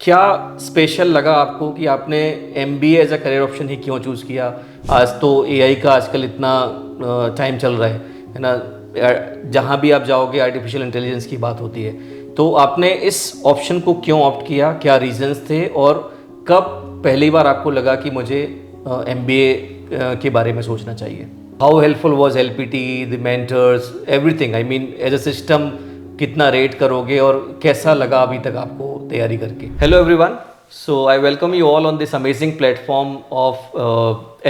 क्या स्पेशल लगा आपको कि आपने MBA as a career option ही क्यों चूज़ किया? आज तो एआई का आजकल इतना टाइम चल रहा है ना? जहाँ भी आप जाओगे आर्टिफिशियल इंटेलिजेंस की बात होती है। तो आपने इस ऑप्शन को क्यों ऑप्ट किया? क्या रीजंस थे? और कब पहली बार आपको लगा कि मुझे एमबीए के बारे में सोचना चाहिए? How helpful was LPT, the mentors, everything? I mean as a system कितना रेट करोगे और कैसा लगा अभी तक आपको तैयारी करके? Hello everyone, so I welcome you all on this amazing platform of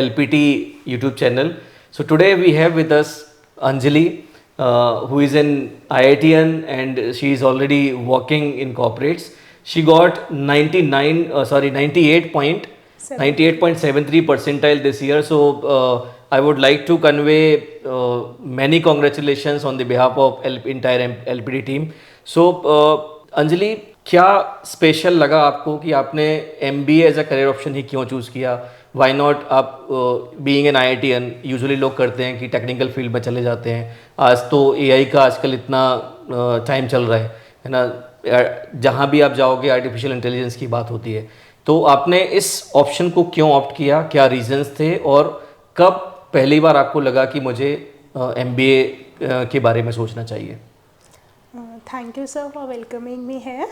LPT YouTube channel. So today we have with us Anjali, who is an IITian and she is already working in corporates. She got 98.73 percentile this year. So I would like to convey many congratulations on the behalf of entire LPD team. So Anjali, क्या special लगा आपको कि आपने MBA as a career option ही क्यों choose किया? Why not? आप being an IITian, usually लोग करते हैं कि टेक्निकल फील्ड में चले जाते हैं. आज तो एआई का आजकल इतना टाइम चल रहा है ना? जहाँ भी आप जाओगे आर्टिफिशियल इंटेलिजेंस की बात होती है. तो आपने इस ऑप्शन को क्यों ऑप्ट किया? क्या रीजंस थे? और कब पहली बार आपको लगा कि मुझे एमबीए के बारे में सोचना चाहिए? Thank you, sir, for welcoming me here.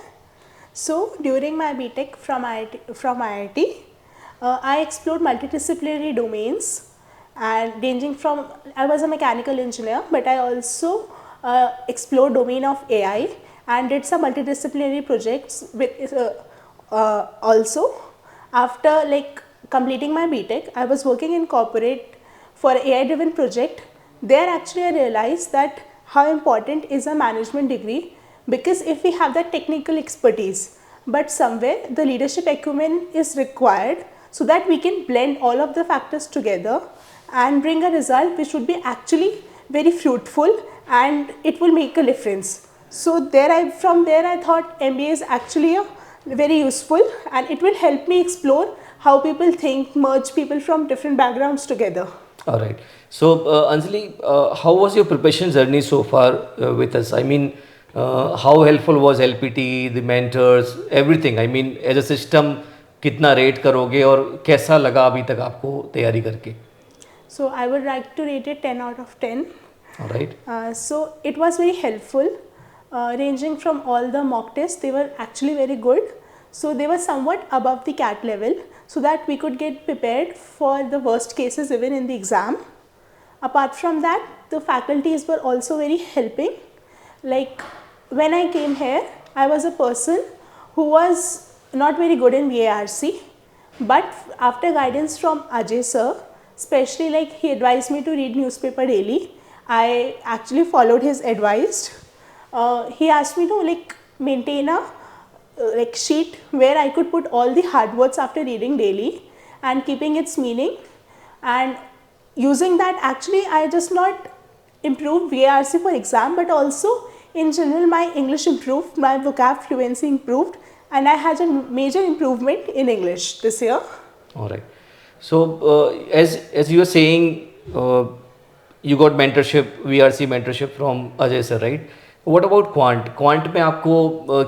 So, during my BTech from IIT, I explored multidisciplinary domains and ranging from, I was a mechanical engineer, but I also explored domain of AI and did some multidisciplinary projects with also. After like completing my BTech, I was working in corporate for AI driven project. There actually I realized that how important is a management degree, because if we have that technical expertise but somewhere the leadership acumen is required so that we can blend all of the factors together and bring a result which would be actually very fruitful and it will make a difference. So from there I thought MBA is actually a very useful and it will help me explore how people think, merge people from different backgrounds together. All right. So, Anjali, how was your preparation journey so far with us? I mean, how helpful was LPT, the mentors, everything? I mean, as a system, कितना rate करोगे और कैसा लगा अभी तक आपको तैयारी करके? So, I would like to rate it 10 out of 10. All right. So, it was very helpful, ranging from all the mock tests, they were actually very good. So, they were somewhat above the CAT level so that we could get prepared for the worst cases even in the exam. Apart from that, the faculties were also very helping. Like when I came here, I was a person who was not very good in VARC, but after guidance from Ajay sir, especially like he advised me to read newspaper daily, I actually followed his advice. He asked me to like maintain a like sheet where I could put all the hard words after reading daily and keeping its meaning, and using that actually I just not improved VARC for exam but also in general my English improved, my vocab fluency improved, and I had a major improvement in English this year. All right. So, as you were saying, you got mentorship, VRC mentorship from Ajay sir, right? What about quant? Quant में आपको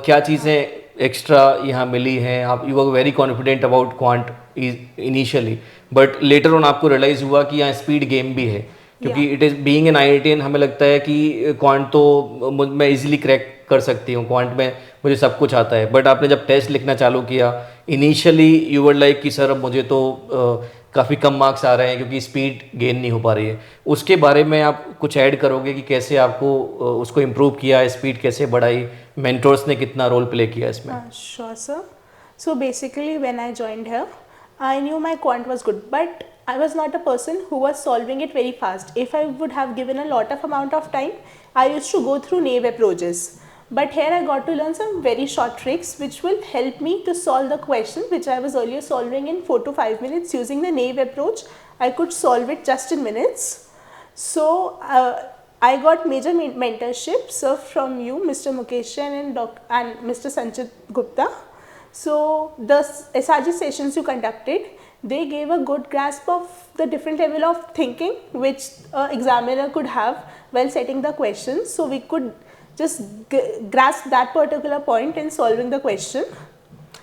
क्या चीज़ें extra यहाँ मिली हैं? आप you are very confident about quant initially, but later on आपको realise हुआ कि यहाँ स्पीड गेम भी है, क्योंकि it is being an IITian हमें लगता है कि क्वांट तो मैं इजीली क्रैक कर सकती हूँ, क्वांट में मुझे सब कुछ आता है. बट आपने जब टेस्ट लिखना चालू किया, इनिशियली यू वर लाइक कि सर अब मुझे तो काफ़ी कम मार्क्स आ रहे हैं क्योंकि स्पीड गेन नहीं हो पा रही है. उसके बारे में आप कुछ ऐड करोगे कि कैसे आपको उसको इम्प्रूव किया, स्पीड कैसे बढ़ाई, मेंटर्स ने कितना रोल प्ले किया इसमें? Sure, sir. So basically when I joined here, I knew my quant was good, but I was not a person who was solving it very fast. If I would have given a lot of amount of time, I used to go through naive approaches. But here I got to learn some very short tricks which will help me to solve the question which I was earlier solving in 4 to 5 minutes. Using the naive approach, I could solve it just in minutes. So I got major mentorship from you, Mr. Mukesh and Mr. Sanchit Gupta. So the SRG sessions you conducted, they gave a good grasp of the different level of thinking which examiner could have while setting the questions. So we could just grasp that particular point in solving the question.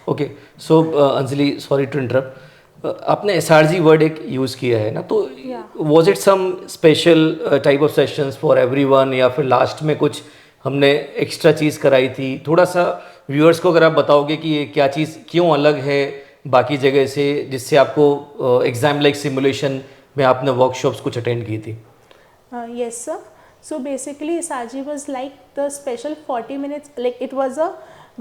Okay, so Anjali, sorry to interrupt, आपने S R G word एक use किया है ना, तो was it some special type of sessions for everyone, या फिर last में कुछ हमने एक्स्ट्रा चीज़ कराई थी? थोड़ा सा व्यूअर्स को अगर आप बताओगे कि ये क्या चीज़ क्यों अलग है बाकी जगह से, जिससे आपको एग्ज़ाम लाइक सिमुलेशन में आपने वर्कशॉप्स कुछ अटेंड की थी? Yes, sir. So basically, Saji was like the special 40 minutes, like it was a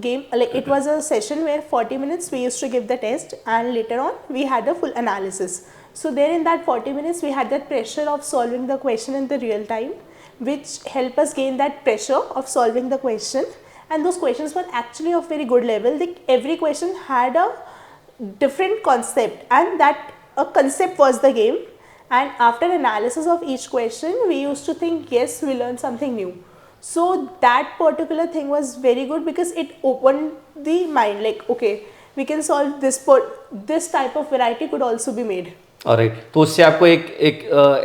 game, like it was a session where 40 minutes we used to give the test, and later on we had a full analysis. So there in that 40 minutes we had that pressure of solving the question in the real time, which helped us gain that pressure of solving the question. And those questions were actually of very good level. Like every question had a different concept, and that a concept was the game. And after analysis of each question, we used to think, yes, we learned something new. So that particular thing was very good because it opened the mind, like okay, we can solve this type of variety could also be made. Alright, तो उससे आपको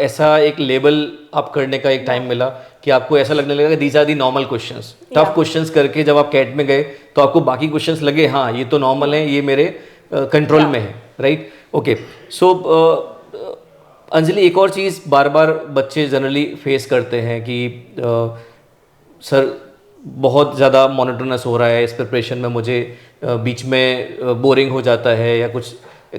ऐसा एक label आप करने का एक time मिला कि आपको ऐसा लगने लगा कि these are the normal questions. Tough questions करके जब आप कैट में गए तो आपको बाकी क्वेश्चंस लगे हाँ ये तो नॉर्मल हैं, ये मेरे कंट्रोल में है, राइट? ओके, सो अंजलि, एक और चीज़ बार बार बच्चे जनरली फेस करते हैं कि सर बहुत ज़्यादा मोनोटोनस हो रहा है इस प्रिपरेशन में, मुझे बीच में बोरिंग हो जाता है, या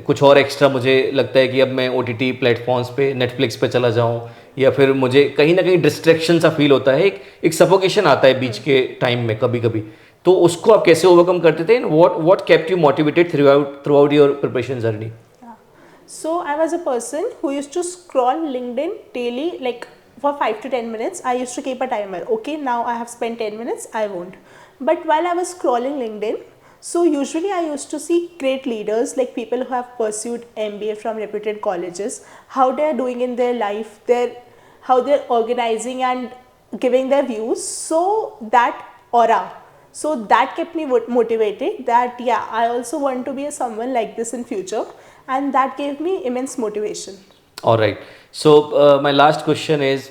कुछ और एक्स्ट्रा मुझे लगता है कि अब मैं OTT प्लेटफॉर्म्स पे, नेटफ्लिक्स पे चला जाऊं, या फिर मुझे कहीं ना कहीं डिस्ट्रैक्शन सा फील होता है, एक सफोकेशन आता है बीच के टाइम में कभी कभी। तो उसको आप कैसे ओवरकम करते थे? What kept you motivated through out your preparation journey? So I was a person who used to scroll LinkedIn daily, like for 5 to 10 minutes. I used to keep a timer. Okay, now I have spent 10 minutes, I won't. But while I was scrolling LinkedIn, so usually I used to see great leaders, like people who have pursued MBA from reputed colleges, how they are doing in their life, how they're organizing and giving their views. So that aura, so that kept me motivated that yeah, I also want to be someone like this in future. And that gave me immense motivation. All right. So my last question is,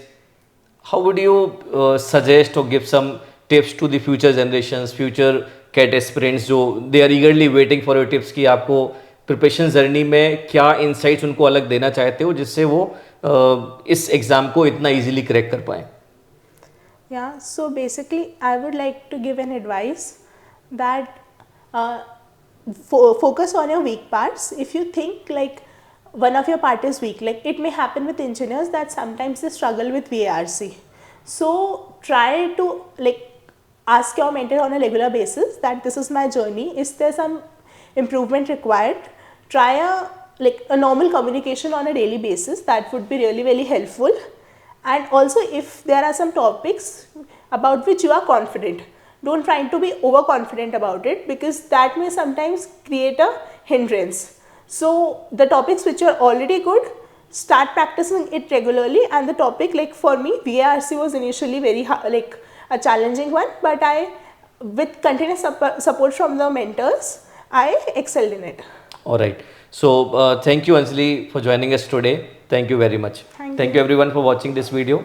how would you suggest or give some tips to the future generations, future CAT aspirants, जो they are eagerly waiting for your tips कि आपको preparation journey में क्या insights उनको अलग देना चाहते हो जिससे वो इस एग्ज़ाम को इतना easily crack कर पाएँ? Yeah, so basically I would like to give an advice that focus on your weak parts. If you think like one of your part is weak, like it may happen with engineers that sometimes they struggle with VARC. So try to like ask your mentor on a regular basis that this is my journey, is there some improvement required? Try a normal communication on a daily basis, that would be really very helpful. And also if there are some topics about which you are confident, don't try to be overconfident about it because that may sometimes create a hindrance. So the topics which are already good, start practicing it regularly. And the topic, like for me, VARC was initially very like a challenging one, but with continuous support from the mentors, I excelled in it. All right. So thank you Anjali for joining us today. Thank you very much. Thank you everyone for watching this video.